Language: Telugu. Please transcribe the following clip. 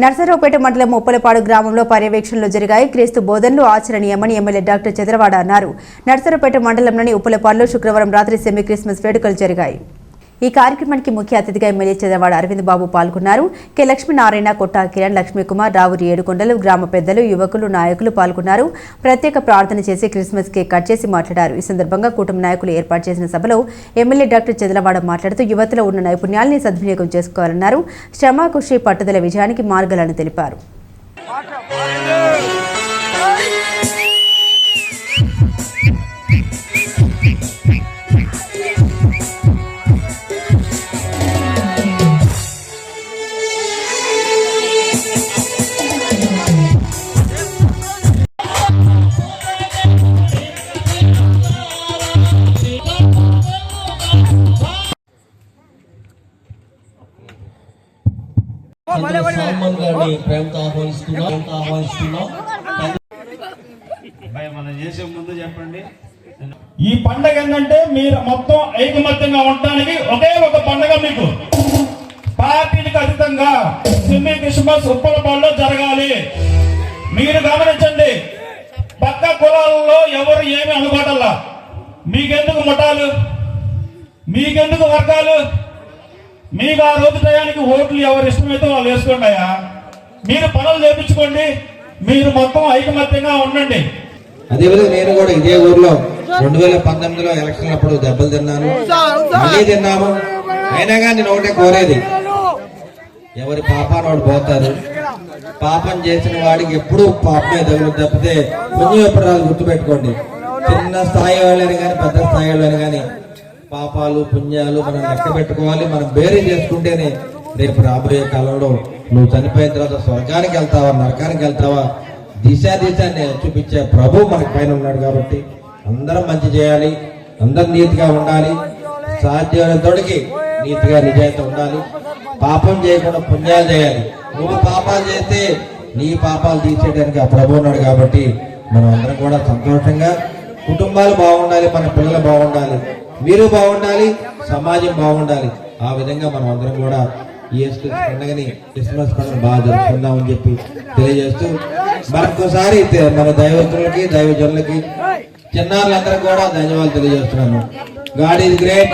నర్సరావుపేట మండలం ఉప్పలపాడు గ్రామంలో పర్యవేక్షణలో జరిగాయి. క్రీస్తు బోధనలు ఆచరణీయమని ఎమ్మెల్యే డాక్టర్ చంద్రవాడ అన్నారు. నర్సరావుపేట మండలంలోని ఉప్పలపాడులో శుక్రవారం రాత్రి సెమీ క్రిస్మస్ వేడుకలు జరిగాయి. ఈ కార్యక్రమానికి ముఖ్య అతిథిగా ఎమ్మెల్యే చంద్రవాడ అరవింద్ బాబు పాల్గొన్నారు. కె లక్ష్మీనారాయణ, కొట్టా కిరణ్, లక్ష్మీకుమార్, రావురి ఏడుకొండలు, గ్రామ పెద్దలు, యువకులు, నాయకులు పాల్గొన్నారు. ప్రత్యేక ప్రార్థన చేసి క్రిస్మస్ కేక్ కట్ చేసి మాట్లాడారు. ఈ సందర్భంగా కూటమి నాయకులు ఏర్పాటు చేసిన సభలో ఎమ్మెల్యే డాక్టర్ చంద్రవాడ మాట్లాడుతూ యువతలో ఉన్న నైపుణ్యాల్ని సద్వినియోగం చేసుకోవాలన్నారు. శ్రమ, కృషి, పట్టుదల విజయానికి మార్గాలను తెలిపారు. ఈ పండగ ఏంటంటే మీరు మొత్తం ఐకమత్యంగా ఉండడానికి ఒకే ఒక పండగ. మీకు పార్టీలకు అతీతంగా సెమీ క్రిస్మస్ ఉప్పలపాడులో జరగాలి. మీరు గమనించండి, పక్క కులాలలో ఎవరు ఏమి అనుకోవటల్లా. మీకెందుకు ముఠాలు, మీకెందుకు వర్గాలు? మీకు ఆ రోజు టయానికి ఓట్లు ఎవరు ఇష్టమైతే వాళ్ళు వేసుకుంటాయా? మీరు పనులు చేయించుకోండి, మీరు మొత్తం ఐకమత్యంగా ఉండండి. అదేవిధంగా నేను కూడా ఇదే ఊర్లో 2019లో ఎలక్షన్ అప్పుడు దెబ్బలు తిన్నాను, మళ్ళీ తిన్నాము. అయినా కానీ నేను ఒకటే కోరేది, ఎవరి పాపాన్ని వాడు పోతారు. పాపం చేసిన వాడికి ఎప్పుడు పాపమే తగులు తప్పితే పుణ్యం ఎప్పుడు రాదు. గుర్తుపెట్టుకోండి, చిన్న స్థాయి వాళ్ళని కానీ పెద్ద స్థాయి వాళ్ళని కానీ పాపాలు పుణ్యాలు మనం లెక్క పెట్టుకోవాలి. మనం బేరీ చేసుకుంటేనే రేపు రాబోయే కాలంలో నువ్వు చనిపోయిన తర్వాత స్వర్గానికి వెళ్తావా నరకానికి వెళ్తావా దిశాన్ని చూపించే ప్రభు మనకి పైన ఉన్నాడు. కాబట్టి అందరం మంచి చేయాలి, అందరం నీతిగా ఉండాలి, సాధ్యమైనంతోడికి నీతిగా నిజాయితీ ఉండాలి. పాపం చేయకుండా పుణ్యాలు చేయాలి. నువ్వు పాపాలు చేస్తే నీ పాపాలు తీసేయడానికి ఆ ప్రభు ఉన్నాడు. కాబట్టి మనం అందరం కూడా సంతోషంగా కుటుంబాలు బాగుండాలి, మన పిల్లలు బాగుండాలి, మీరు బాగుండాలి, సమాజం బాగుండాలి. ఆ విధంగా మనం అందరం కూడా ఈ పండుగని క్రిస్మస్ పండుగ బాగా జరుపుకుందామని చెప్పి తెలియజేస్తూ మరొకసారి మన దైవజనులకి దైవజనులకి చిన్నారులందరూ కూడా ధన్యవాదాలు తెలియజేస్తున్నాను. God is great.